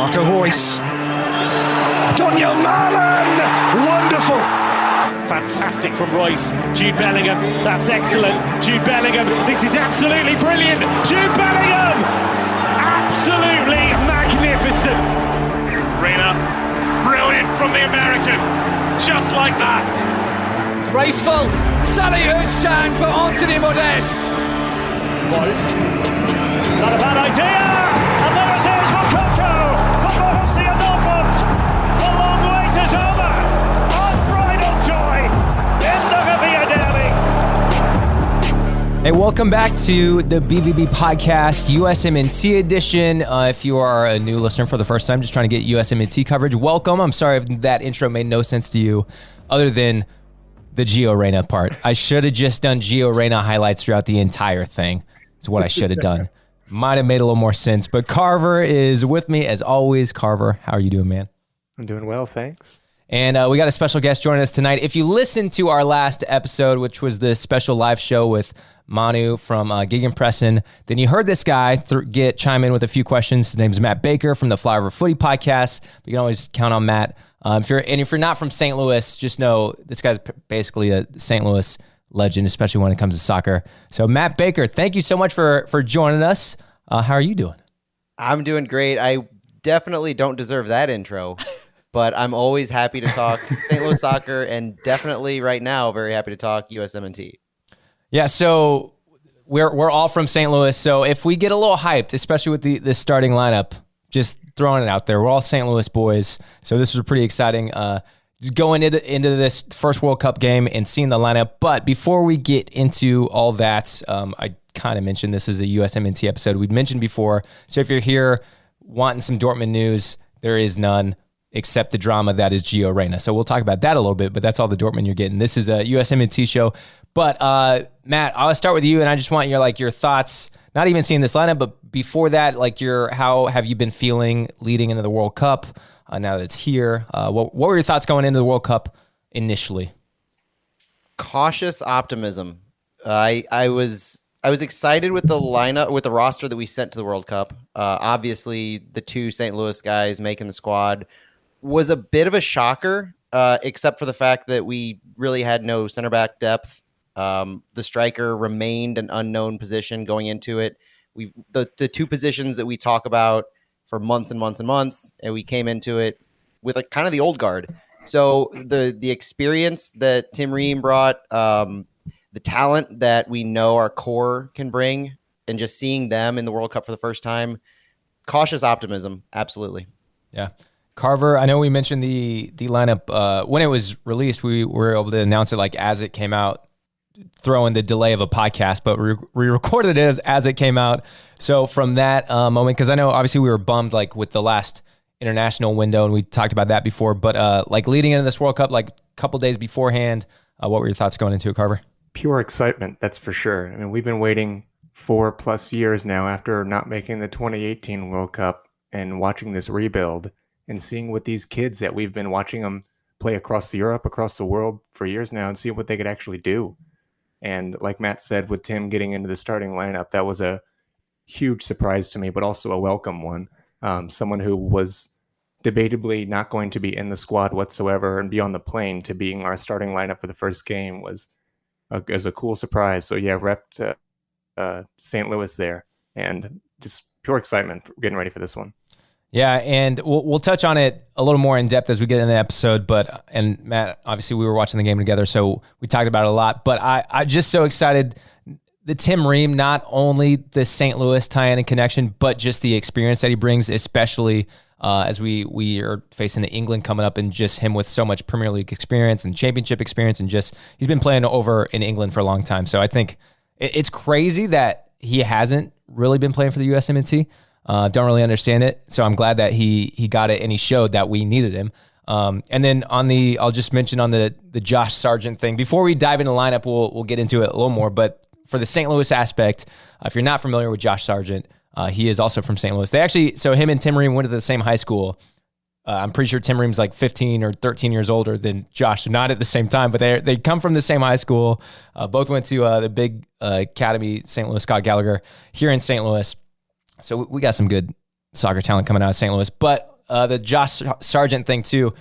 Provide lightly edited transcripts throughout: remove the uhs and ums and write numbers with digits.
Marco Reus. Daniel Malen! Wonderful! Fantastic from Royce. Jude Bellingham, that's excellent. Jude Bellingham, this is absolutely brilliant. Jude Bellingham! Absolutely magnificent. Reina, brilliant from the American. Just like that. Graceful, salute turn for Anthony Modeste. Wolf, not a bad idea. And there it is, Moukoko for Borussia Dortmund. The long wait is over. Unbridled joy in the Via Derby. Hey, welcome back to the BVB podcast, USMNT edition. If you are a new listener for the first time, just trying to get USMNT coverage, welcome. I'm sorry if that intro made no sense to you other than the Gio Reyna part. I should have just done Gio Reyna highlights throughout the entire thing. It's what I should have done. Might have made a little more sense. But Carver is with me as always. Carver, how are you doing, man? I'm doing well, thanks. And we got a special guest joining us tonight. If you listened to our last episode, which was the special live show with Manu from Gegenpressen, then you heard this guy chime in with a few questions. His name is Matt Baker from the Flyover Footy podcast. You can always count on Matt. If you're not from St. Louis, just know this guy's basically a St. Louis legend, especially when it comes to soccer. So Matt Baker, thank you so much for joining us. How are you doing? I'm doing great. I definitely don't deserve that intro, but I'm always happy to talk St. Louis soccer, and definitely right now very happy to talk USMNT. Yeah, so we're all from St. Louis. So if we get a little hyped, especially with the starting lineup, just throwing it out there. We're all St. Louis boys, so this was pretty exciting. Going into this first World Cup game and seeing the lineup. But before we get into all that, I kind of mentioned this is a USMNT episode we'd mentioned before. So if you're here wanting some Dortmund news, there is none except the drama that is Gio Reyna. So we'll talk about that a little bit, but that's all the Dortmund you're getting. This is a USMNT show. But Matt, I'll start with you, and I just want your thoughts. Not even seeing this lineup, but before that, how have you been feeling leading into the World Cup now that it's here? What were your thoughts going into the World Cup initially? Cautious optimism. I was excited with the lineup, with the roster that we sent to the World Cup. Obviously, the two St. Louis guys making the squad was a bit of a shocker, except for the fact that we really had no center back depth. The striker remained an unknown position going into it. The two positions that we talk about for months and months and months, and we came into it with kind of the old guard. So the experience that Tim Ream brought, the talent that we know our core can bring, and just seeing them in the World Cup for the first time, cautious optimism, absolutely. Yeah. Carver, I know we mentioned the lineup when it was released. We were able to announce it as it came out, throwing the delay of a podcast, but we recorded it as it came out. So from that moment, because I know obviously we were bummed with the last international window, and we talked about that before, but leading into this World Cup, a couple days beforehand, what were your thoughts going into it, Carver? Pure excitement, that's for sure. I mean, we've been waiting 4+ years now after not making the 2018 World Cup and watching this rebuild and seeing what these kids that we've been watching them play across Europe, across the world for years now, and see what they could actually do. And like Matt said, with Tim getting into the starting lineup, that was a huge surprise to me, but also a welcome one. Someone who was debatably not going to be in the squad whatsoever and be on the plane to being our starting lineup for the first game was a cool surprise. So yeah, repped St. Louis there, and just pure excitement for getting ready for this one. Yeah, and we'll touch on it a little more in depth as we get into the episode. And Matt, obviously we were watching the game together, so we talked about it a lot. But I'm just so excited. The Tim Ream, not only the St. Louis tie-in and connection, but just the experience that he brings, especially as we are facing the England coming up, and just him with so much Premier League experience and championship experience, and just he's been playing over in England for a long time. So I think it's crazy that he hasn't really been playing for the USMNT. Don't really understand it. So I'm glad that he got it, and he showed that we needed him. And then I'll just mention on the Josh Sargent thing, before we dive into the lineup, we'll get into it a little more, but for the St. Louis aspect, if you're not familiar with Josh Sargent, he is also from St. Louis. So him and Tim Ream went to the same high school. I'm pretty sure Tim Ream's 15 or 13 years older than Josh, not at the same time, but they come from the same high school. Both went to the big academy, St. Louis Scott Gallagher, here in St. Louis. So we got some good soccer talent coming out of St. Louis. But the Josh Sargent thing too.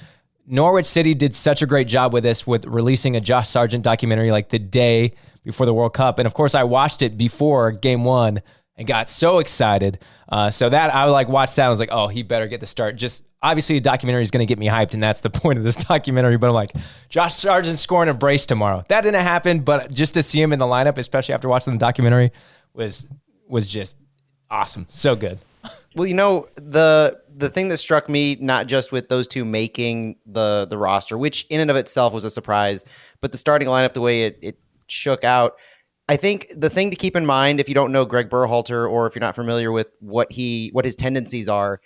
Norwich City did such a great job with this, with releasing a Josh Sargent documentary like the day before the World Cup. And of course, I watched it before game one and got so excited. So that I watched that. I was like, oh, he better get the start. Just obviously, a documentary is going to get me hyped, and that's the point of this documentary. But I'm like, Josh Sargent scoring a brace tomorrow. That didn't happen, but just to see him in the lineup, especially after watching the documentary, was just awesome. So good. Well, the thing that struck me, not just with those two making the roster, which in and of itself was a surprise, but the starting lineup, the way it shook out. I think the thing to keep in mind, if you don't know Greg Berhalter, or if you're not familiar with what his tendencies are,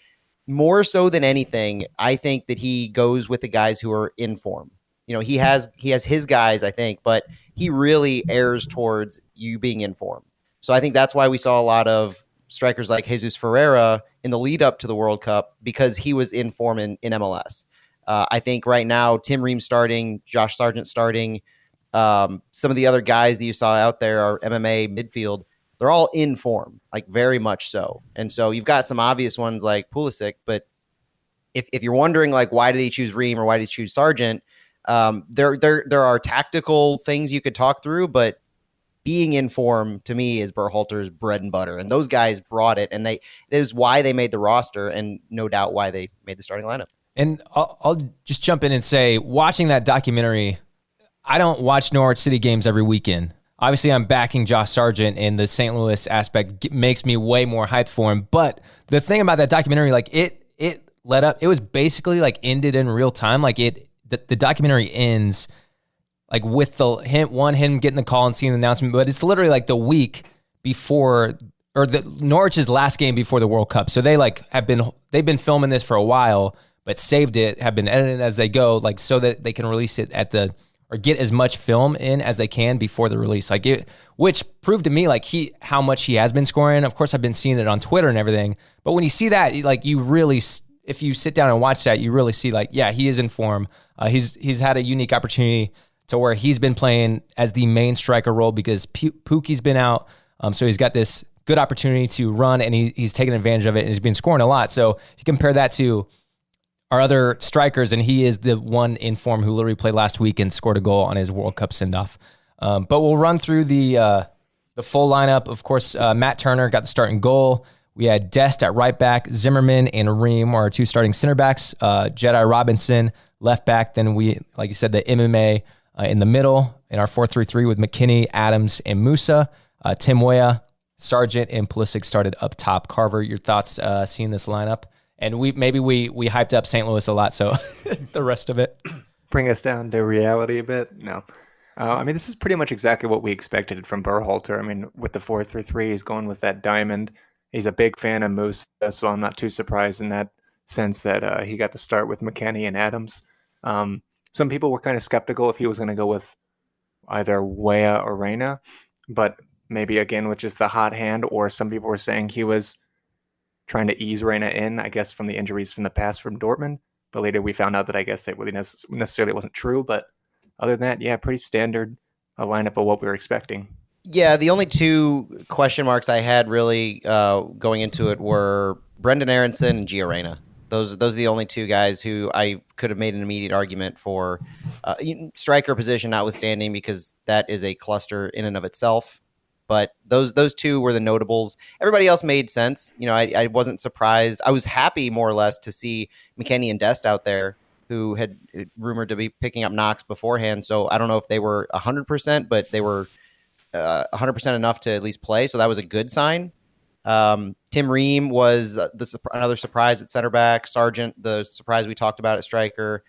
more so than anything, I think that he goes with the guys who are in form. He has his guys, I think, but he really errs towards you being in form. So I think that's why we saw a lot of strikers like Jesus Ferreira in the lead up to the World Cup, because he was in form in MLS. I think right now, Tim Ream starting, Josh Sargent starting, some of the other guys that you saw out there are MMA midfield. They're all in form, very much so. And so you've got some obvious ones like Pulisic, but if you're wondering why did he choose Ream or why did he choose Sargent, there are tactical things you could talk through, but being in form to me is Berhalter's bread and butter. And those guys brought it, and that is why they made the roster, and no doubt why they made the starting lineup. And I'll just jump in and say, watching that documentary, I don't watch Norwich City games every weekend. Obviously, I'm backing Josh Sargent, and the St. Louis aspect makes me way more hyped for him. But the thing about that documentary, it led up. It was basically ended in real time. The documentary ends with him getting the call and seeing the announcement. But it's literally the week before, or the Norwich's last game before the World Cup. So they've been filming this for a while, but saved it, have been editing as they go, so that they can release it or get as much film in as they can before the release. Which proved to me how much he has been scoring. Of course, I've been seeing it on Twitter and everything. But when you see that, you really, if you sit down and watch that, you really see yeah, he is in form. He's had a unique opportunity to where he's been playing as the main striker role because Pookie's been out. So he's got this good opportunity to run, and he's taking advantage of it, and he's been scoring a lot. So if you compare that to our other strikers, and he is the one in form who literally played last week and scored a goal on his World Cup send-off. But we'll run through the full lineup. Of course, Matt Turner got the starting goal. We had Dest at right back, Zimmerman and Ream are our two starting center backs, Jedi Robinson left back. Then we, like you said, the MMA in the middle in our 4-3-3 with McKinney, Adams, and Musa. Tim Weah, Sargent, and Pulisic started up top. Carver, your thoughts seeing this lineup? And we hyped up St. Louis a lot, so the rest of it. Bring us down to reality a bit? No. This is pretty much exactly what we expected from Berhalter. With the 4-3-3, he's going with that diamond. He's a big fan of Musa, so I'm not too surprised in that sense that he got the start with McKennie and Adams. Some people were kind of skeptical if he was going to go with either Weah or Reyna, but maybe again with just the hot hand, or some people were saying he was trying to ease Reyna in, I guess, from the injuries from the past from Dortmund. But later we found out that I guess it really necessarily wasn't true. But other than that, yeah, pretty standard lineup of what we were expecting. Yeah, the only two question marks I had really going into it were Brendan Aronson and Gio Reyna. Those are the only two guys who I could have made an immediate argument for striker position notwithstanding, because that is a cluster in and of itself. But those two were the notables. Everybody else made sense. I wasn't surprised. I was happy more or less to see McKennie and Dest out there, who had rumored to be picking up knocks beforehand. So I don't know if they were 100%, but they were 100% enough to at least play. So that was a good sign. Tim Ream was another surprise at center back. Sargent, the surprise we talked about at striker,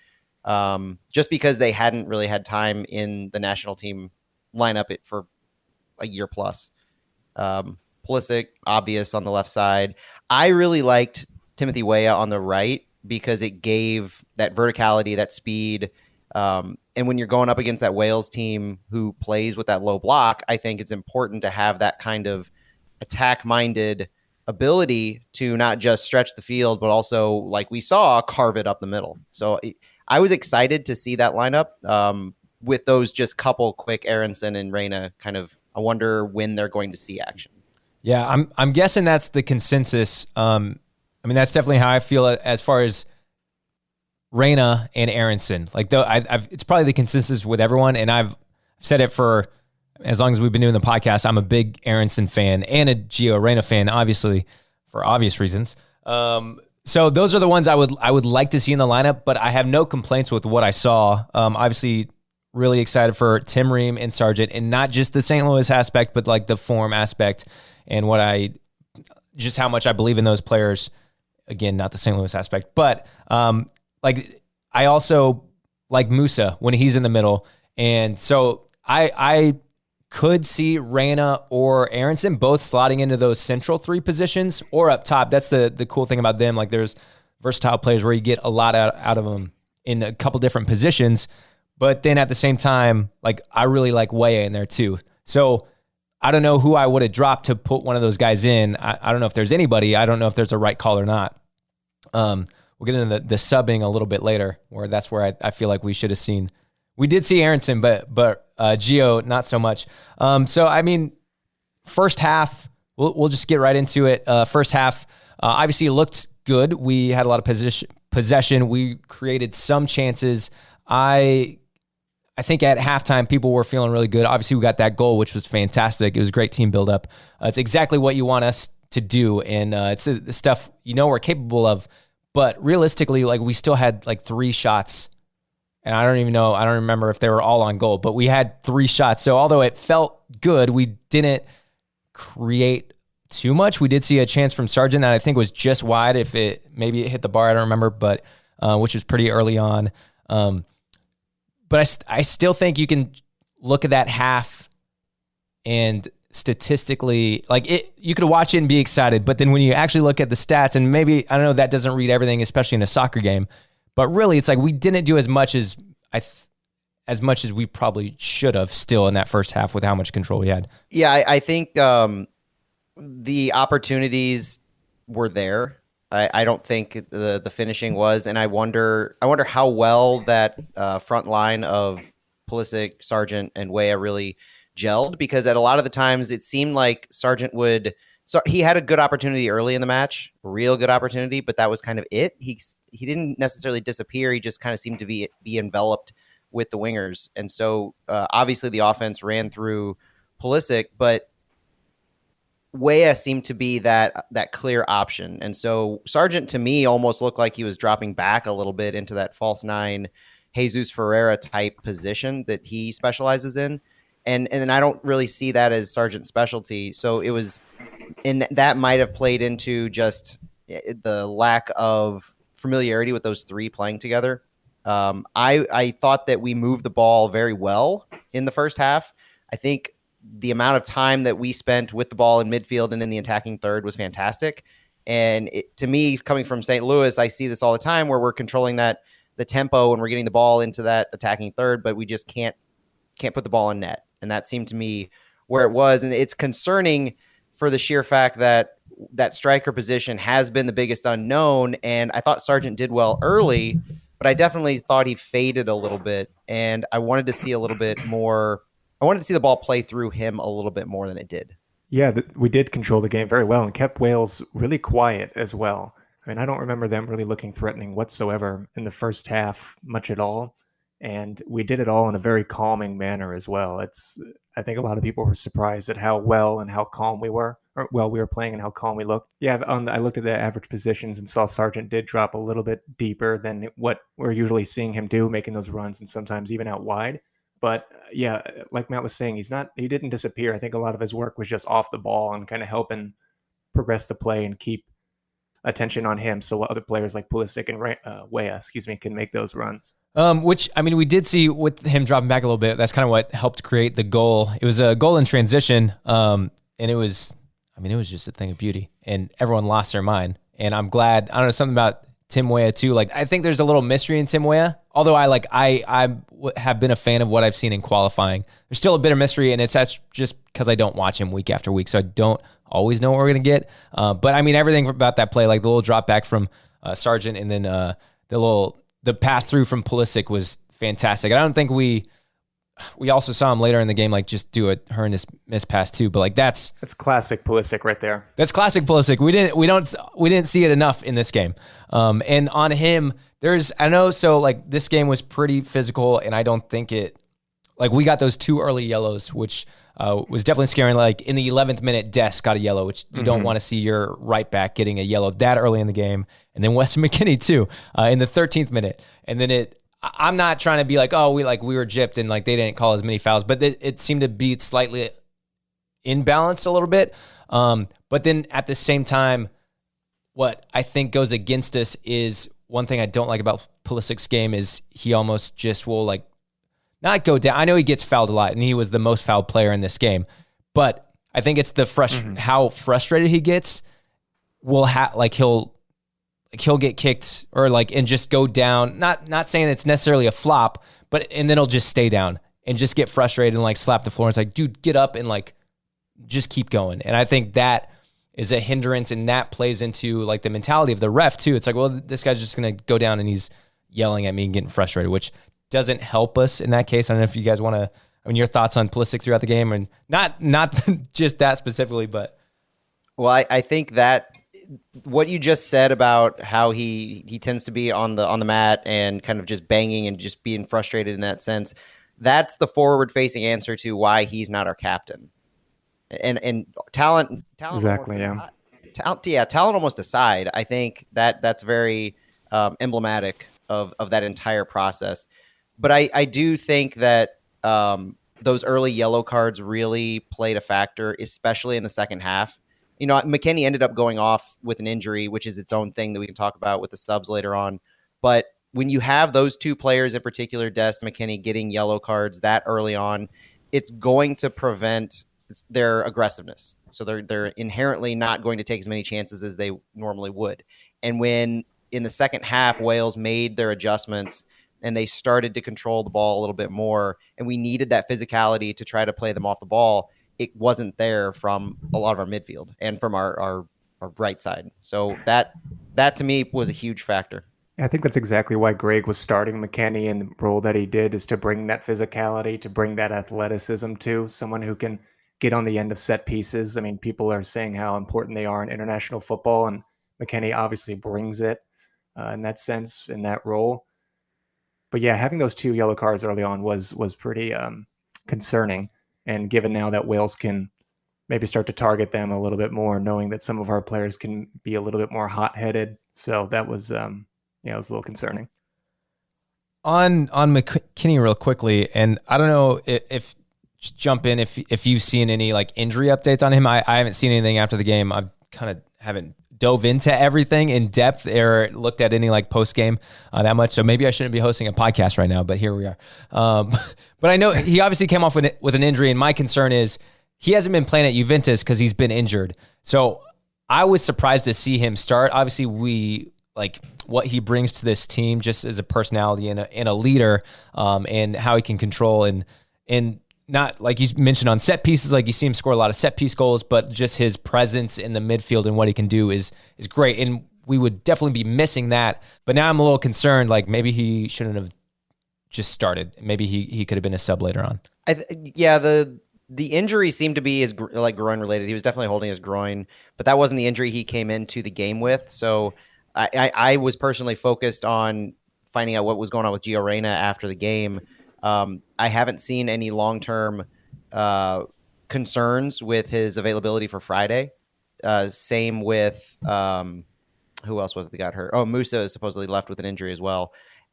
just because they hadn't really had time in the national team lineup for a year plus. Pulisic, obvious on the left side. I really liked Timothy Weah on the right because it gave that verticality, that speed. And when you're going up against that Wales team who plays with that low block, I think it's important to have that kind of attack-minded ability to not just stretch the field, but also, like we saw, carve it up the middle. So I was excited to see that lineup with those just couple quick Aronson and Reyna kind of. I wonder when they're going to see action. Yeah, I'm guessing that's the consensus. I mean, that's definitely how I feel as far as Reyna and Aronson. Like, though, it's probably the consensus with everyone, and I've said it for as long as we've been doing the podcast. I'm a big Aronson fan and a Gio Reyna fan, obviously, for obvious reasons. So those are the ones I would like to see in the lineup, but I have no complaints with what I saw. Obviously, really excited for Tim Ream and Sargent, and not just the St. Louis aspect, but like the form aspect and just how much I believe in those players. Again, not the St. Louis aspect, but like I also like Musa when he's in the middle, and so I could see Reyna or Aronson both slotting into those central three positions or up top. That's the cool thing about them. Like there's versatile players where you get a lot out of them in a couple different positions, but then at the same time, like I really like Weah in there too. So I don't know who I would have dropped to put one of those guys in. I don't know if there's anybody. I don't know if there's a right call or not. We'll get into the subbing a little bit later, where that's where I feel like we should have seen. We did see Aronson, but Gio, not so much. So, I mean, first half, we'll just get right into it. First half, obviously, it looked good. We had a lot of possession. We created some chances. I think at halftime, people were feeling really good. Obviously, we got that goal, which was fantastic. It was great team buildup. It's exactly what you want us to do, and it's the stuff we're capable of. But realistically, like we still had like 3 shots. And I don't remember if they were all on goal, but we had 3 shots. So although it felt good, we didn't create too much. We did see a chance from Sargent that I think was just wide. Maybe it hit the bar, I don't remember, but which was pretty early on. But I still think you can look at that half and statistically, like you could watch it and be excited. But then when you actually look at the stats, and maybe, I don't know, that doesn't read everything, especially in a soccer game. But really, it's like we didn't do as much as we probably should have still in that first half with how much control we had. Yeah, I think the opportunities were there. I don't think the finishing was, and I wonder how well that front line of Pulisic, Sargent, and Weah really gelled, because at a lot of the times it seemed like Sargent he had a good opportunity early in the match, real good opportunity, but that was kind of it. He didn't necessarily disappear. He just kind of seemed to be enveloped with the wingers. And so obviously the offense ran through Pulisic, but Weah seemed to be that clear option. And so Sargent, to me, almost looked like he was dropping back a little bit into that false 9, Jesus Ferreira type position that he specializes in. And then I don't really see that as Sargent's specialty. So it was, and that might have played into just the lack of familiarity with those 3 playing together. I thought that we moved the ball very well in the first half. I think the amount of time that we spent with the ball in midfield and in the attacking third was fantastic. And to me, coming from St. Louis, I see this all the time where we're controlling the tempo and we're getting the ball into that attacking third, but we just can't put the ball in net. And that seemed to me where it was. And it's concerning for the sheer fact that striker position has been the biggest unknown. And I thought Sargent did well early, but I definitely thought he faded a little bit. And I wanted to see a little bit more. I wanted to see the ball play through him a little bit more than it did. Yeah, we did control the game very well and kept Wales really quiet as well. I mean, I don't remember them really looking threatening whatsoever in the first half, much at all. And we did it all in a very calming manner as well. I think a lot of people were surprised at how well and how calm we were, or well, we were playing and how calm we looked. Yeah, I looked at the average positions and saw Sargent did drop a little bit deeper than what we're usually seeing him do, making those runs and sometimes even out wide. But yeah, like Matt was saying, he didn't disappear. I think a lot of his work was just off the ball and kind of helping progress the play and keep attention on him, so other players like Pulisic and Weah, can make those runs. Which, I mean, we did see with him dropping back a little bit. That's kind of what helped create the goal. It was a goal in transition, and it was just a thing of beauty, and everyone lost their mind. And I'm glad. I don't know, something about Tim Weah too. Like, I think there's a little mystery in Tim Weah. Although I have been a fan of what I've seen in qualifying. There's still a bit of mystery, and that's just because I don't watch him week after week, so I don't always know what we're gonna get. But I mean, everything about that play, like the little drop back from Sargent, and then the pass through from Pulisic was fantastic. I don't think we we also saw him later in the game, like just do a horrendous miss pass too. But like that's classic Pulisic right there. That's classic Pulisic. We didn't see it enough in this game. And on him, so like this game was pretty physical, and I don't think we got those 2 early yellows, which was definitely scary. Like in the 11th minute, Dest got a yellow, which you don't want to see your right back getting a yellow that early in the game. And then Weston McKennie too, in the 13th minute. And then I'm not trying to be like, oh, we were gypped and like they didn't call as many fouls, but it seemed to be slightly imbalanced a little bit. But then at the same time, what I think goes against us is one thing I don't like about Pulisic's game is he almost just will like not go down. I know he gets fouled a lot, and he was the most fouled player in this game, but I think it's how frustrated he gets. He'll get kicked or and just go down. Not saying it's necessarily a flop, and then he'll just stay down and just get frustrated and like slap the floor. And it's like, dude, get up and like just keep going. And I think that is a hindrance, and that plays into like the mentality of the ref too. It's like, well, this guy's just gonna go down and he's yelling at me and getting frustrated, which doesn't help us in that case. I don't know if you guys want to. Your thoughts on Pulisic throughout the game, and not just that specifically, but well, I think that what you just said about how he tends to be on the mat and kind of just banging and just being frustrated in that sense, that's the forward facing answer to why he's not our captain. And talent Exactly. Yeah. Talent almost aside, I think that's very emblematic of that entire process. But I do think that those early yellow cards really played a factor, especially in the second half. McKennie ended up going off with an injury, which is its own thing that we can talk about with the subs later on. But when you have those 2 players in particular, Dest and McKennie, getting yellow cards that early on, it's going to prevent their aggressiveness. So they're inherently not going to take as many chances as they normally would. And when in the second half, Wales made their adjustments and they started to control the ball a little bit more, and we needed that physicality to try to play them off the ball, it wasn't there from a lot of our midfield and from our right side. So that to me was a huge factor. I think that's exactly why Greg was starting McKennie in the role that he did, is to bring that physicality, to bring that athleticism to someone who can get on the end of set pieces. I mean, people are saying how important they are in international football, and McKennie obviously brings it in that sense, in that role. But yeah, having those 2 yellow cards early on was pretty concerning. And given now that Wales can maybe start to target them a little bit more, knowing that some of our players can be a little bit more hot-headed. So that was, it was a little concerning. On McKennie real quickly, and I don't know if jump in if you've seen any like injury updates on him. I haven't seen anything after the game. I kind of haven't dove into everything in depth or looked at any like post game that much. So maybe I shouldn't be hosting a podcast right now, but here we are. But I know he obviously came off with an injury, and my concern is he hasn't been playing at Juventus because he's been injured. So I was surprised to see him start. Obviously, we like what he brings to this team just as a personality and a leader, and how he can control and not like you mentioned on set pieces, like you see him score a lot of set piece goals, but just his presence in the midfield and what he can do is great. And we would definitely be missing that. But now I'm a little concerned, like maybe he shouldn't have just started. Maybe he could have been a sub later on. The injury seemed to be like groin related. He was definitely holding his groin, but that wasn't the injury he came into the game with. So I was personally focused on finding out what was going on with Gio Reyna after the game. I haven't seen any long-term concerns with his availability for Friday. Same with who else was it that got hurt? Oh, Musa is supposedly left with an injury as well.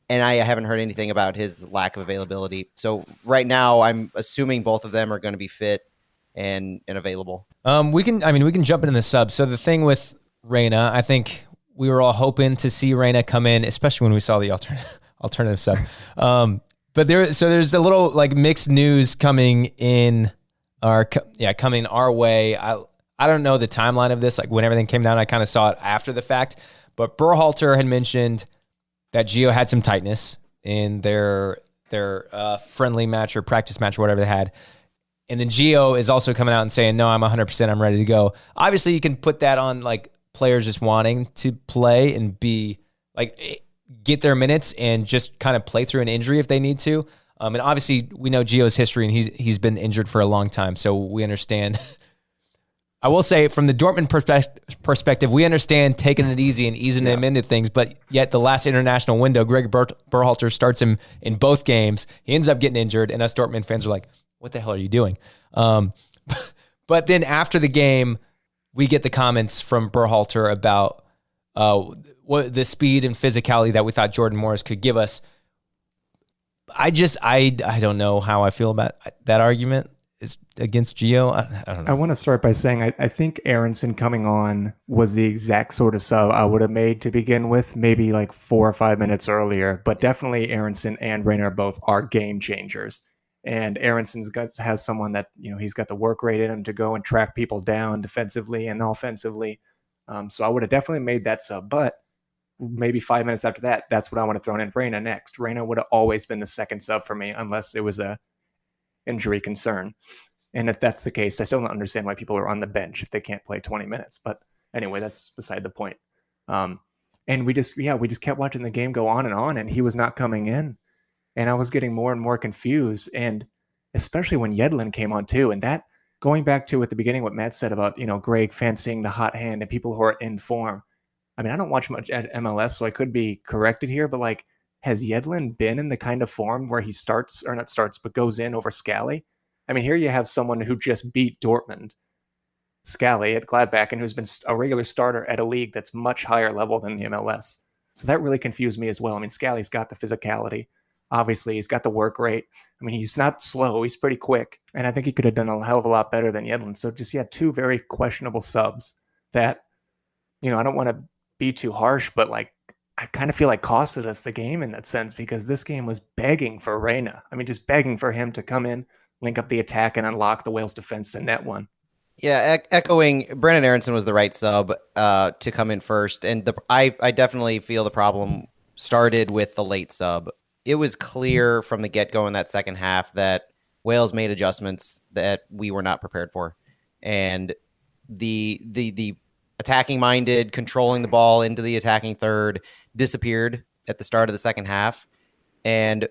And I haven't heard anything about his lack of availability. So right now I'm assuming both of them are going to be fit and available. We can jump into the sub. So the thing with Reyna, I think we were all hoping to see Reyna come in, especially when we saw the alternative sub. But there's a little like mixed news coming our way. I don't know the timeline of this, like when everything came down. I kind of saw it after the fact, but Berhalter had mentioned that Gio had some tightness in their friendly match or practice match or whatever they had. And then Gio is also coming out and saying, no, I'm 100%, I'm ready to go. Obviously, you can put that on like players just wanting to play and be like, get their minutes and just kind of play through an injury if they need to. And obviously, we know Gio's history, and he's been injured for a long time, so we understand. I will say, from the Dortmund perspective, we understand taking it easy and easing him into things, but yet the last international window, Greg Berhalter starts him in both games. He ends up getting injured, and us Dortmund fans are like, what the hell are you doing? But then after the game, we get the comments from Berhalter about what the speed and physicality that we thought Jordan Morris could give us. I don't know how I feel about that argument is against Gio. I don't know. I want to start by saying I think Aronson coming on was the exact sort of sub I would have made to begin with, maybe like 4 or 5 minutes earlier. But definitely Aronson and Reina both are game changers. And Aronson's has someone that, he's got the work rate in him to go and track people down defensively and offensively. So I would have definitely made that sub. But maybe 5 minutes after that, that's what I want to throw in Reina next. Reina would have always been the second sub for me unless there was a injury concern. And if that's the case, I still don't understand why people are on the bench if they can't play 20 minutes. But anyway, that's beside the point. And we just kept watching the game go on, and he was not coming in. And I was getting more and more confused. And especially when Yedlin came on too. And that, going back to at the beginning, what Matt said about, Greg fancying the hot hand and people who are in form. I mean, I don't watch much at MLS, so I could be corrected here, but like, has Yedlin been in the kind of form where he goes in over Scally? I mean, here you have someone who just beat Dortmund, Scally at Gladbach, and who's been a regular starter at a league that's much higher level than the MLS. So that really confused me as well. I mean, Scally's got the physicality. Obviously, he's got the work rate. I mean, he's not slow. He's pretty quick. And I think he could have done a hell of a lot better than Yedlin. So just, two very questionable subs that, I don't want to be too harsh, but like, I kind of feel like costed us the game in that sense, because this game was begging for Reina. I mean, just begging for him to come in, link up the attack, and unlock the Wales defense to net one. Yeah, echoing, Brandon Aronson was the right sub to come in first. And I definitely feel the problem started with the late sub. It was clear from the get-go in that second half that Wales made adjustments that we were not prepared for. And the attacking-minded, controlling the ball into the attacking third disappeared at the start of the second half. And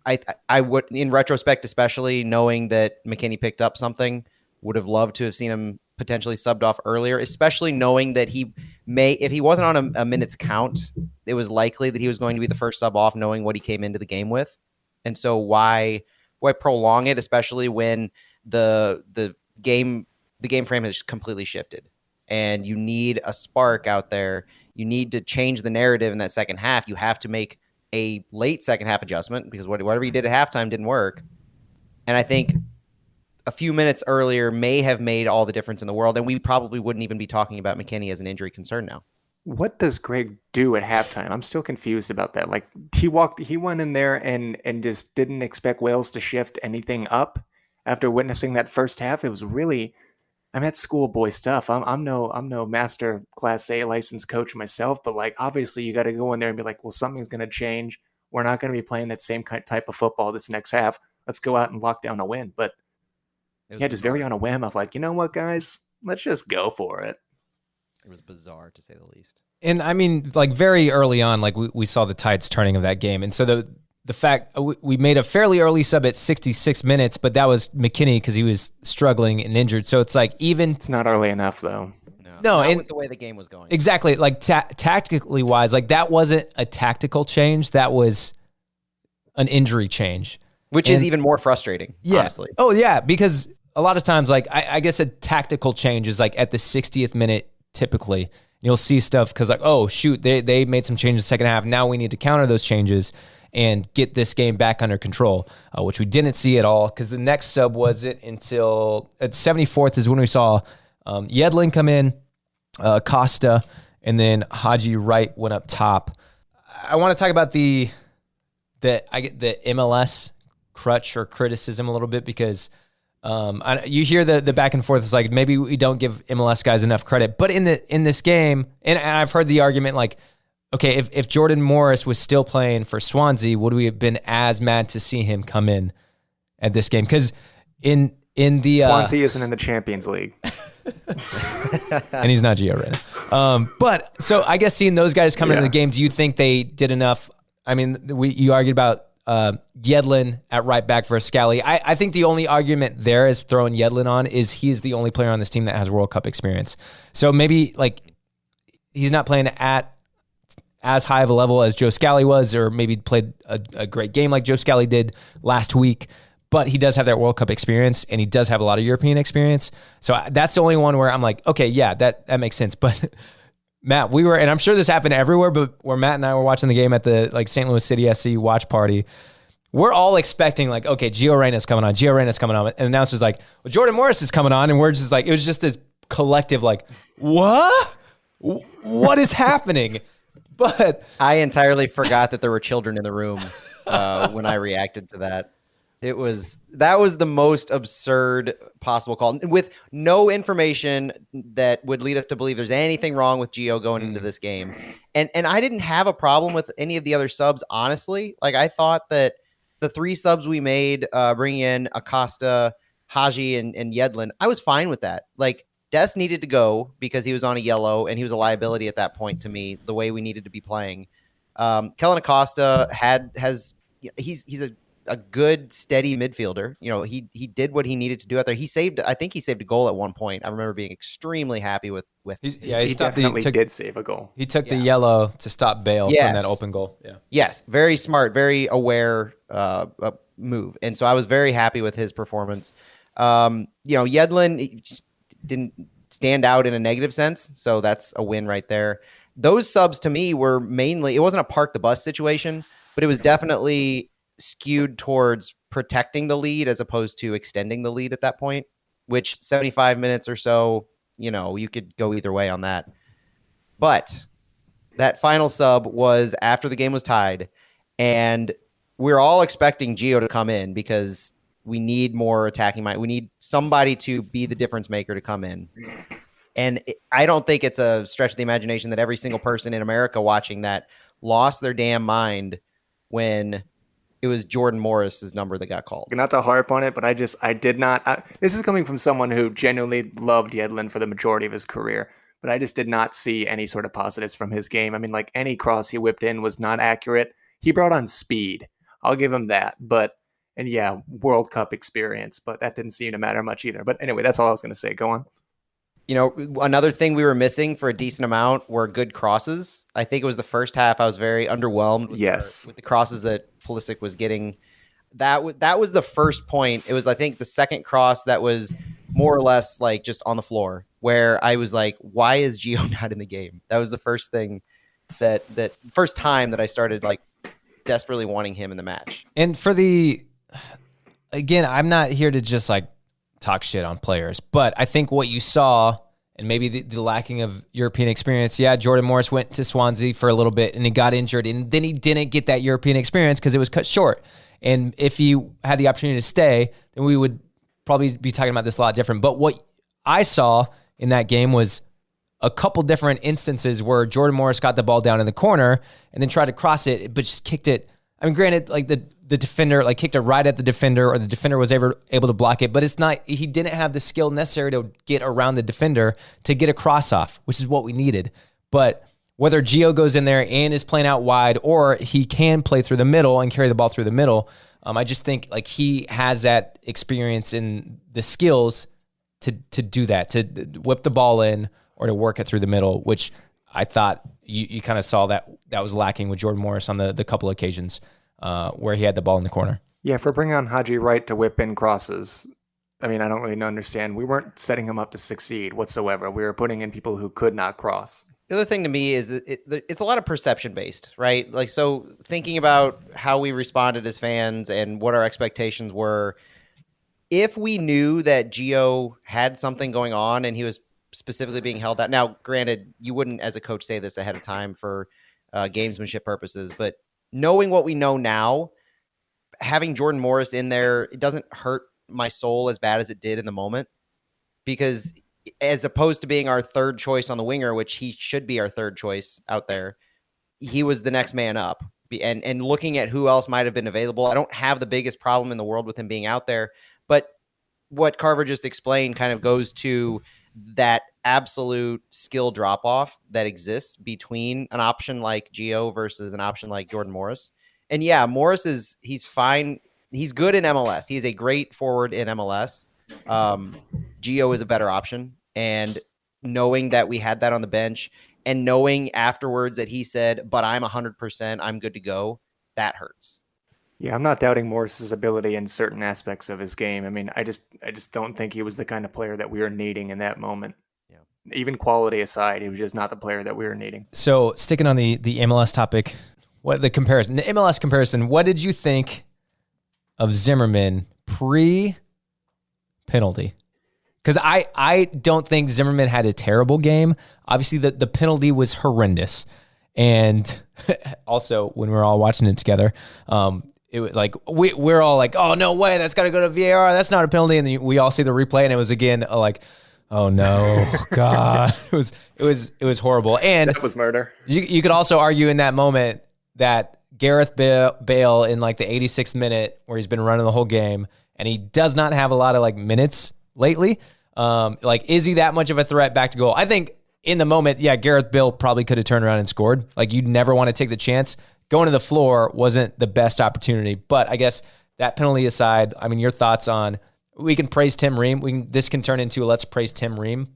I would, in retrospect, especially knowing that McKennie picked up something, would have loved to have seen him potentially subbed off earlier, especially knowing that he may, if he wasn't on a minutes count, it was likely that he was going to be the first sub off, knowing what he came into the game with. And so why prolong it, especially when the game frame has completely shifted and you need a spark out there. You need to change the narrative in that second half. You have to make a late second half adjustment because whatever you did at halftime didn't work. And I think a few minutes earlier may have made all the difference in the world, and we probably wouldn't even be talking about McKennie as an injury concern now. What does Greg do at halftime? I'm still confused about that. Like, he went in there and just didn't expect Wales to shift anything up after witnessing that first half. It was really, I mean, that's schoolboy stuff. I'm no master class A licensed coach myself, but like, obviously you got to go in there and be like, well, something's going to change. We're not going to be playing that same type of football this next half. Let's go out and lock down a win. But just very on a whim of like, you know what, guys, let's just go for it. It was bizarre, to say the least. And I mean, like, very early on, like we saw the tides turning of that game. And so the fact we made a fairly early sub at 66 minutes, but that was McKennie because he was struggling and injured. So it's like, it's not early enough though. No, and with the way the game was going. Exactly. Like tactically wise, like that wasn't a tactical change. That was an injury change. Which is even more frustrating, honestly. Oh yeah. Because a lot of times, like, I guess a tactical change is like at the 60th minute, typically. You'll see stuff because like, oh, shoot, they made some changes in the second half. Now we need to counter those changes and get this game back under control, which we didn't see at all because the next sub wasn't until at 74th is when we saw Yedlin come in, Costa, and then Haji Wright went up top. I want to talk about the MLS crutch or criticism a little bit because you hear the back and forth. It's like maybe we don't give MLS guys enough credit, but in this game, and I've heard the argument like, okay, if Jordan Morris was still playing for Swansea, would we have been as mad to see him come in at this game? Because in the Swansea isn't in the Champions League, and he's not Gio right now. But so I guess seeing those guys come into the game, do you think they did enough? I mean, you argued about Yedlin at right back versus Scally. I think the only argument there is throwing Yedlin on is he's the only player on this team that has World Cup experience. So maybe like he's not playing at as high of a level as Joe Scally was, or maybe played a great game like Joe Scally did last week. But he does have that World Cup experience, and he does have a lot of European experience. So that's the only one where I'm like, okay, yeah, that makes sense. But Matt, and I'm sure this happened everywhere, but where Matt and I were watching the game at the like St. Louis City SC watch party, we're all expecting like, okay, Gio Reyna's coming on. And the announcer's like, well, Jordan Morris is coming on. And we're just like, it was just this collective like, what? What is happening? But I entirely forgot that there were children in the room when I reacted to that. That was the most absurd possible call, with no information that would lead us to believe there's anything wrong with Gio going into this game. And I didn't have a problem with any of the other subs, honestly. Like, I thought that the 3 subs we made, bringing in Acosta, Haji, and Yedlin, I was fine with that. Like, Des needed to go because he was on a yellow and he was a liability at that point to me, the way we needed to be playing. Kellen Acosta he's a good, steady midfielder. You know, he did what he needed to do out there. I think he saved a goal at one point. I remember being extremely happy with. He definitely did save a goal. He took the yellow to stop Bale from that open goal. Yeah. Yes, very smart, very aware move, and so I was very happy with his performance. Yedlin didn't stand out in a negative sense, so that's a win right there. Those subs to me were mainly, it wasn't a park the bus situation, but it was definitely skewed towards protecting the lead as opposed to extending the lead at that point, which 75 minutes or so, you could go either way on that. But that final sub was after the game was tied, and we're all expecting Gio to come in because we need more attacking mind. We need somebody to be the difference maker to come in. And I don't think it's a stretch of the imagination that every single person in America watching that lost their damn mind when it was Jordan Morris's number that got called. Not to harp on it, but I did not. This is coming from someone who genuinely loved Yedlin for the majority of his career, but I just did not see any sort of positives from his game. I mean, like, any cross he whipped in was not accurate. He brought on speed. I'll give him that. And yeah, World Cup experience, but that didn't seem to matter much either. But anyway, that's all I was going to say. Go on. Another thing we were missing for a decent amount were good crosses. I think it was the first half I was very underwhelmed with the crosses that Pulisic was getting. That was the first point. It was, I think, the second cross that was more or less like just on the floor, where I was like, why is Gio not in the game? That was the first thing that first time that I started like desperately wanting him in the match. And again, I'm not here to just like talk shit on players, but I think what you saw, and maybe the lacking of European experience. Yeah, Jordan Morris went to Swansea for a little bit and he got injured, and then he didn't get that European experience because it was cut short. And if he had the opportunity to stay, then we would probably be talking about this a lot different. But what I saw in that game was a couple different instances where Jordan Morris got the ball down in the corner and then tried to cross it, but just kicked it. I mean, granted, like the defender like kicked it right at the defender, or the defender was able to block it, but he didn't have the skill necessary to get around the defender to get a cross off, which is what we needed. But whether Gio goes in there and is playing out wide, or he can play through the middle and carry the ball through the middle, I just think like he has that experience and the skills to do that, to whip the ball in or to work it through the middle, which I thought you kind of saw that was lacking with Jordan Morris on the couple occasions where he had the ball in the corner. Yeah, for bringing on Haji Wright to whip in crosses, I mean, I don't really understand. We weren't setting him up to succeed whatsoever. We were putting in people who could not cross. The other thing to me is that it's a lot of perception based, right? Like, so thinking about how we responded as fans and what our expectations were, if we knew that Gio had something going on and he was specifically being held out. Now, granted, you wouldn't as a coach say this ahead of time for gamesmanship purposes, but knowing what we know now, having Jordan Morris in there, it doesn't hurt my soul as bad as it did in the moment, because as opposed to being our third choice on the winger, which he should be our third choice out there, he was the next man up. And looking at who else might have been available, I don't have the biggest problem in the world with him being out there. But what Carver just explained kind of goes to that absolute skill drop-off that exists between an option like Gio versus an option like Jordan Morris. And yeah, Morris he's fine. He's good in MLS. He is a great forward in MLS. Gio is a better option. And knowing that we had that on the bench and knowing afterwards that he said, but I'm 100%, I'm good to go, that hurts. Yeah, I'm not doubting Morris's ability in certain aspects of his game. I mean, I just don't think he was the kind of player that we were needing in that moment. Yeah. Even quality aside, he was just not the player that we were needing. So sticking on the MLS topic, the MLS comparison, what did you think of Zimmerman pre-penalty? Because I don't think Zimmerman had a terrible game. Obviously, the penalty was horrendous. And also, when we were all watching it together, it was like we're all like, oh, no way, that's got to go to VAR. That's not a penalty. And then we all see the replay, and it was again like, oh no, God, it was horrible. And that was murder. You could also argue in that moment that Gareth Bale in like the 86th minute, where he's been running the whole game, and he does not have a lot of like minutes lately. Like, is he that much of a threat back to goal? I think in the moment, yeah, Gareth Bale probably could have turned around and scored. Like, you'd never want to take the chance. Going to the floor wasn't the best opportunity, but I guess that penalty aside, I mean, your thoughts on, we can praise Tim Ream. This can turn into a let's praise Tim Ream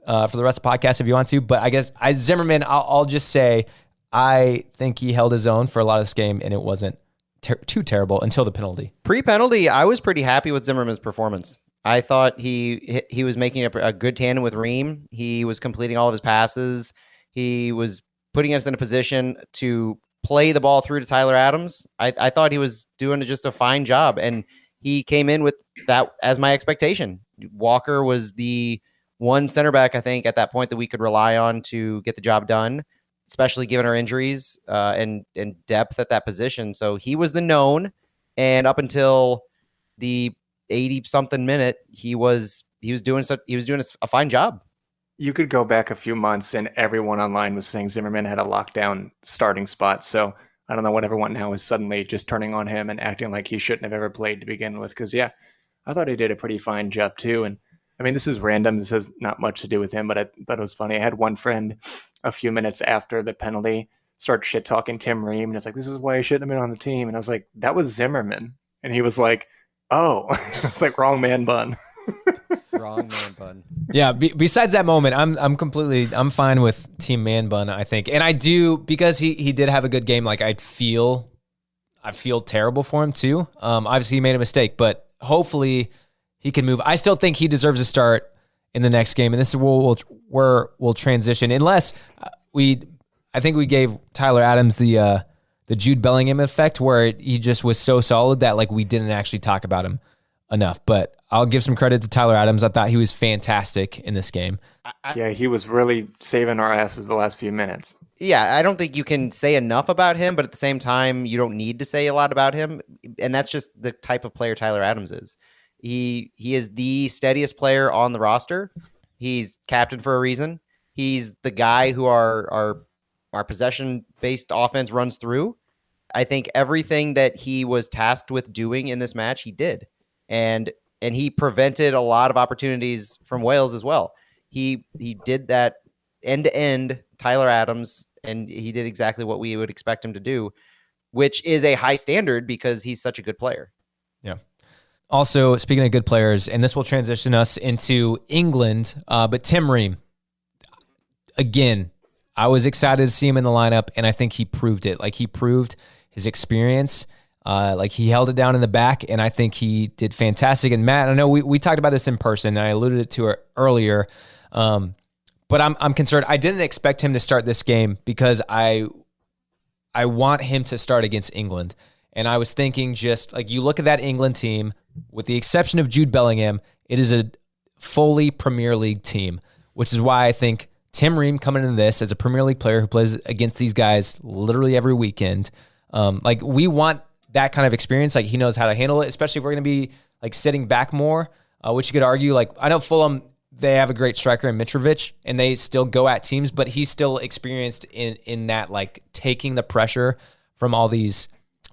for the rest of the podcast if you want to. But I guess Zimmerman, I'll just say, I think he held his own for a lot of this game, and it wasn't too terrible until the penalty. Pre-penalty, I was pretty happy with Zimmerman's performance. I thought he was making a good tandem with Ream. He was completing all of his passes. He was putting us in a position to play the ball through to Tyler Adams. I thought he was doing just a fine job, and he came in with that as my expectation. Walker was the one center back, I think, at that point that we could rely on to get the job done, especially given our injuries and depth at that position. So he was the known, and up until the 80-something minute, he was doing a fine job. You could go back a few months and everyone online was saying Zimmerman had a lockdown starting spot. So I don't know what everyone now is suddenly just turning on him and acting like he shouldn't have ever played to begin with. Because, yeah, I thought he did a pretty fine job too. And I mean, this is random. This has not much to do with him, but I thought it was funny. I had one friend a few minutes after the penalty start shit talking Tim Ream. And it's like, this is why he shouldn't have been on the team. And I was like, that was Zimmerman. And he was like, oh, it's like wrong man bun. Wrong man bun. Yeah. Besides that moment, I'm fine with Team Man Bun, I think, and I do, because he did have a good game. Like, I feel terrible for him too. Obviously he made a mistake, but hopefully he can move. I still think he deserves a start in the next game, and this is where we'll transition. Unless I think we gave Tyler Adams the Jude Bellingham effect, where he just was so solid that like we didn't actually talk about him enough. But I'll give some credit to Tyler Adams. I thought he was fantastic in this game. Yeah, he was really saving our asses the last few minutes. Yeah, I don't think you can say enough about him, but at the same time, you don't need to say a lot about him. And that's just the type of player Tyler Adams is. He is the steadiest player on the roster. He's captain for a reason. He's the guy who our possession-based offense runs through. I think everything that he was tasked with doing in this match, he did. And he prevented a lot of opportunities from Wales as well. He did that end-to-end, Tyler Adams, and he did exactly what we would expect him to do, which is a high standard because he's such a good player. Yeah. Also, speaking of good players, and this will transition us into England, but Tim Ream, again, I was excited to see him in the lineup, and I think he proved it. Like, he proved his experience. Like, he held it down in the back, and I think he did fantastic. And Matt, I know we talked about this in person. I alluded to it earlier, but I'm concerned. I didn't expect him to start this game because I want him to start against England. And I was thinking, just like, you look at that England team, with the exception of Jude Bellingham, it is a fully Premier League team, which is why I think Tim Ream coming into this as a Premier League player who plays against these guys literally every weekend. Like, we want that kind of experience. Like, he knows how to handle it, especially if we're going to be like sitting back more, which you could argue. Like, I know Fulham, they have a great striker in Mitrovic, and they still go at teams, but he's still experienced in that, like, taking the pressure from all these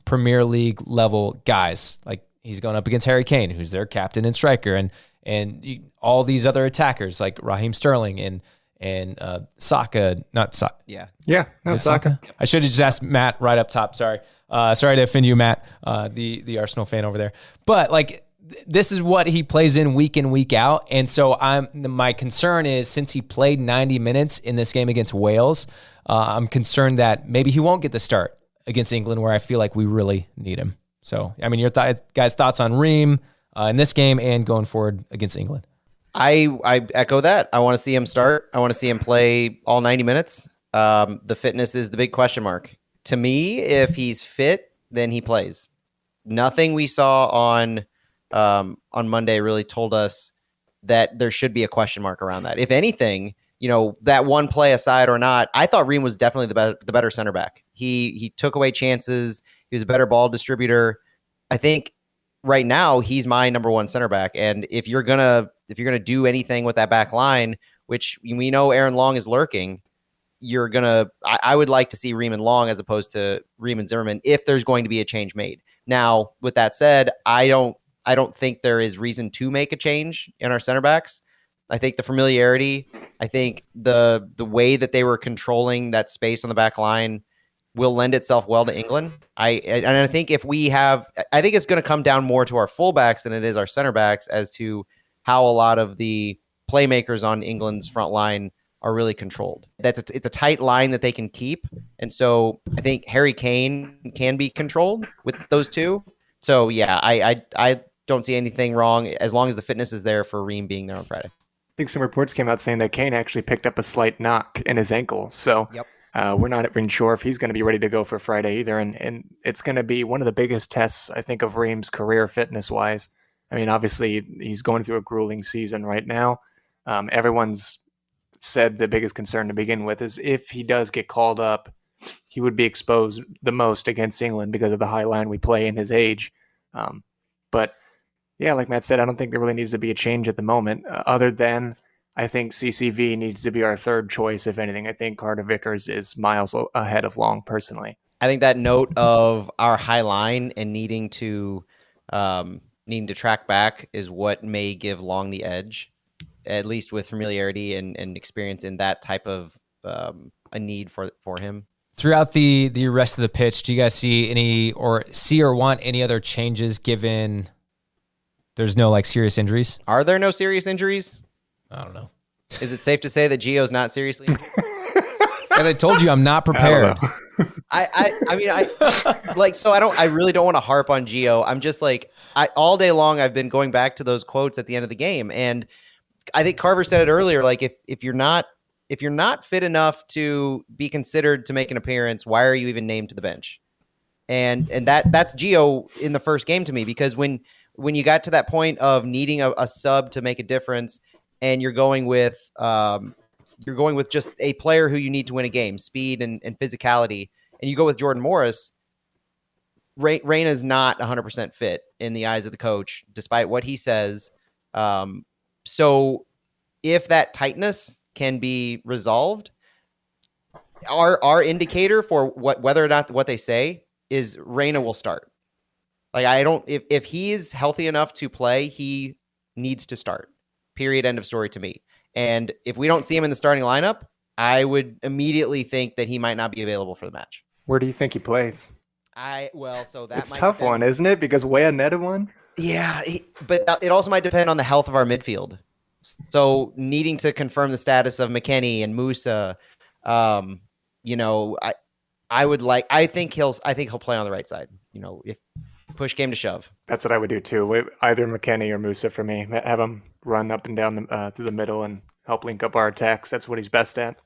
Premier League level guys. Like, he's going up against Harry Kane, who's their captain and striker, and all these other attackers like Raheem Sterling and Saka, not Saka. Yeah. Yeah, no, Is it Saka? Saka. I should have just asked Matt right up top. Sorry. Sorry to offend you, Matt, the Arsenal fan over there. But like, this is what he plays in, week out. And so my concern is, since he played 90 minutes in this game against Wales, I'm concerned that maybe he won't get the start against England, where I feel like we really need him. So, I mean, your guys' thoughts on Ream in this game and going forward against England? I echo that. I want to see him start. I want to see him play all 90 minutes. The fitness is the big question mark. To me, if he's fit, then he plays. Nothing we saw on Monday really told us that there should be a question mark around that. If anything, that one play aside or not, I thought Ream was definitely the better center back. He took away chances. He was a better ball distributor. I think right now he's my number one center back. And if you're gonna do anything with that back line, which we know Aaron Long is lurking, I would like to see Ream and Long as opposed to Ream and Zimmerman if there's going to be a change made. Now, with that said, I don't think there is reason to make a change in our center backs. I think the familiarity, I think the way that they were controlling that space on the back line will lend itself well to England. I think I think it's going to come down more to our fullbacks than it is our center backs as to how a lot of the playmakers on England's front line are really controlled. It's a tight line that they can keep. And so I think Harry Kane can be controlled with those two. So yeah, I don't see anything wrong as long as the fitness is there for Ream being there on Friday. I think some reports came out saying that Kane actually picked up a slight knock in his ankle. So Yep. We're not even sure if he's going to be ready to go for Friday either. And it's going to be one of the biggest tests, I think, of Ream's career fitness-wise. I mean, obviously, he's going through a grueling season right now. Everyone's said the biggest concern to begin with is if he does get called up, he would be exposed the most against England because of the high line we play in his age. But yeah, like Matt said, I don't think there really needs to be a change at the moment, other than I think CCV needs to be our third choice. If anything, I think Carter Vickers is miles ahead of Long personally. I think that note of our high line and needing to track back is what may give Long the edge, at least with familiarity and experience in that type of a need for him. Throughout the rest of the pitch, do you guys see or want any other changes given there's no like serious injuries? Are there no serious injuries? I don't know. Is it safe to say that Gio's not seriously injured? And I told you I'm not prepared. I really don't want to harp on Gio. I'm just like, all day long I've been going back to those quotes at the end of the game. And I think Carver said it earlier, like if you're not fit enough to be considered to make an appearance, why are you even named to the bench? And that's Gio in the first game to me, because when you got to that point of needing a sub to make a difference, and you're going with just a player who you need to win a game, speed and physicality, and you go with Jordan Morris, Reyna's not 100% fit in the eyes of the coach, despite what he says. So if that tightness can be resolved, our indicator for whether or not what they say is Reyna will start. Like, if he's healthy enough to play, he needs to start. Period. End of story to me. And if we don't see him in the starting lineup, I would immediately think that he might not be available for the match. Where do you think he plays? It's a tough one, isn't it? Because Weah netted one. Yeah, but it also might depend on the health of our midfield. So needing to confirm the status of McKennie and Musa, I think he'll play on the right side. If push came to shove. That's what I would do too. Either McKennie or Musa for me. Have him run up and down through the middle and help link up our attacks. That's what he's best at.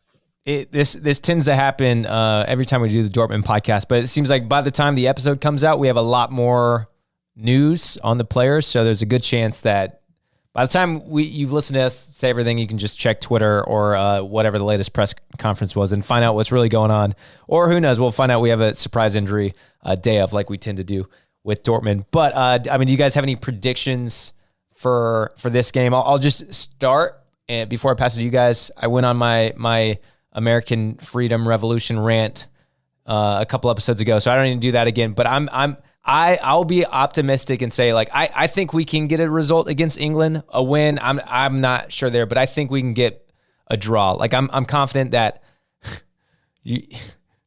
This tends to happen every time we do the Dortmund podcast, but it seems like by the time the episode comes out, we have a lot more news on the players. So there's a good chance that by the time you've listened to us say everything, you can just check Twitter or whatever the latest press conference was and find out what's really going on. Or who knows, we'll find out we have a surprise injury day of, like we tend to do with Dortmund. But do you guys have any predictions for this game? I'll just start, and before I pass it to you guys, I went on my American Freedom Revolution rant a couple episodes ago, so I don't need to do that again. But I'll be optimistic and say, like, I think we can get a result against England, a win. I'm not sure there, but I think we can get a draw. Like I'm confident that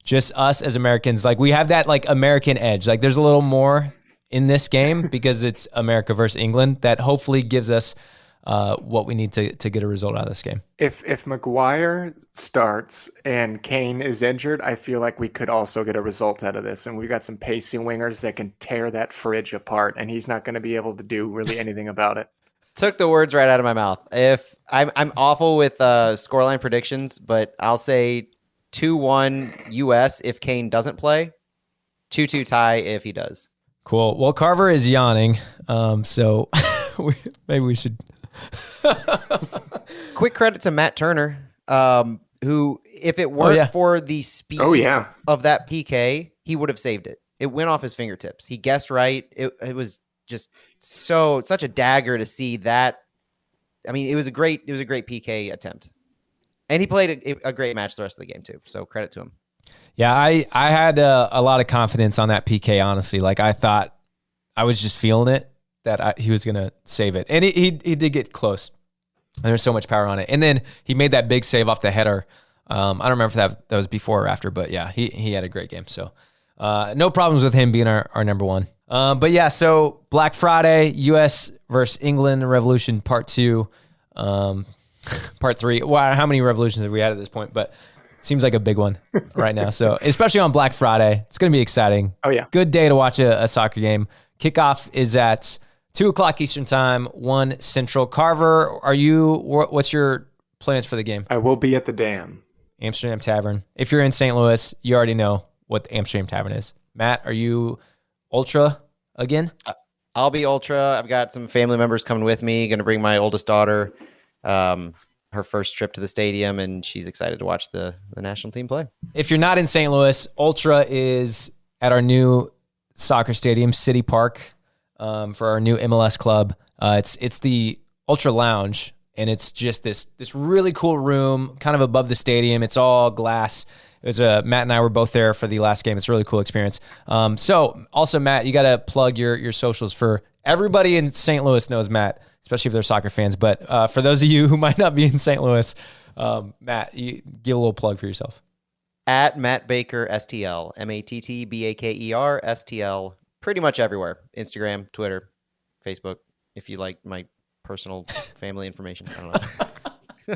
just us as Americans, like we have that like American edge. Like there's a little more in this game because it's America versus England that hopefully gives us what we need to get a result out of this game. If Maguire starts and Kane is injured, I feel like we could also get a result out of this. And we've got some pacey wingers that can tear that fridge apart, and he's not going to be able to do really anything about it. Took the words right out of my mouth. If I'm awful with scoreline predictions, but I'll say 2-1 US if Kane doesn't play, 2-2 tie if he does. Cool. Well, Carver is yawning, so maybe we should. Quick credit to Matt Turner, who, if it weren't for the speed of that PK, he would have saved it. It went off his fingertips. He guessed right. It was just such a dagger to see that. I mean, it was a great PK attempt, and he played a great match the rest of the game too. So credit to him. Yeah, I had a lot of confidence on that PK. Honestly, like I thought, I was just feeling it that he was gonna save it, and he did get close. There's so much power on it, and then he made that big save off the header. I don't remember if that was before or after, but yeah, he had a great game. So no problems with him being our number one. But yeah, so Black Friday, U.S. versus England Revolution Part 2, Part 3. Wow, how many revolutions have we had at this point? But seems like a big one right now. So especially on Black Friday, it's going to be exciting. Oh yeah, good day to watch a soccer game. Kickoff is at 2:00 Eastern time, 1 Central. Carver, what's your plans for the game? I will be at the Dam. Amsterdam Tavern. If you're in St. Louis, you already know what the Amsterdam Tavern is. Matt, are you Ultra again? I'll be Ultra. I've got some family members coming with me. Going to bring my oldest daughter, her first trip to the stadium, and she's excited to watch the national team play. If you're not in St. Louis, Ultra is at our new soccer stadium, City Park, for our new MLS club. It's the Ultra Lounge, and it's just this really cool room kind of above the stadium. It's all glass. It was Matt and I were both there for the last game. It's a really cool experience. So also, Matt, you got to plug your socials for everybody in St. Louis knows Matt, especially if they're soccer fans. But for those of you who might not be in St. Louis, Matt, you give a little plug for yourself. At Matt Baker STL, MattBaker STL, pretty much everywhere. Instagram, Twitter, Facebook. If you like my personal family information, I don't know.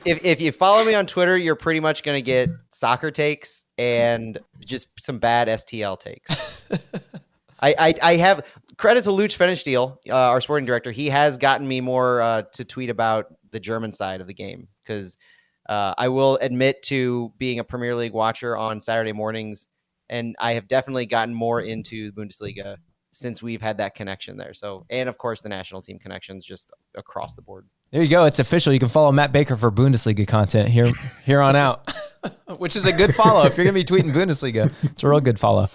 If you follow me on Twitter, you're pretty much going to get soccer takes and just some bad STL takes. I have credit to Luch Fenesteel, our sporting director. He has gotten me more to tweet about the German side of the game because I will admit to being a Premier League watcher on Saturday mornings, and I have definitely gotten more into the Bundesliga since we've had that connection there. So, and of course, the national team connections just across the board. There you go. It's official. You can follow Matt Baker for Bundesliga content here on out, which is a good follow. If you're going to be tweeting Bundesliga, it's a real good follow.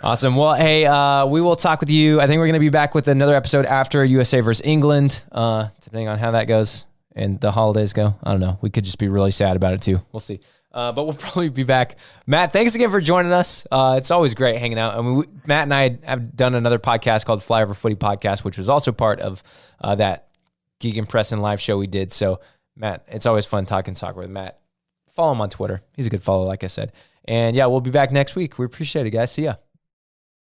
Awesome. Well, hey, we will talk with you. I think we're going to be back with another episode after USA versus England, depending on how that goes and the holidays go. I don't know. We could just be really sad about it too. We'll see. But we'll probably be back. Matt, thanks again for joining us. It's always great hanging out. I mean, Matt and I have done another podcast called Flyover Footy Podcast, which was also part of that Geek and Preston live show we did. So, Matt, it's always fun talking soccer with Matt. Follow him on Twitter. He's a good follow, like I said. And yeah, we'll be back next week. We appreciate it, guys. See ya.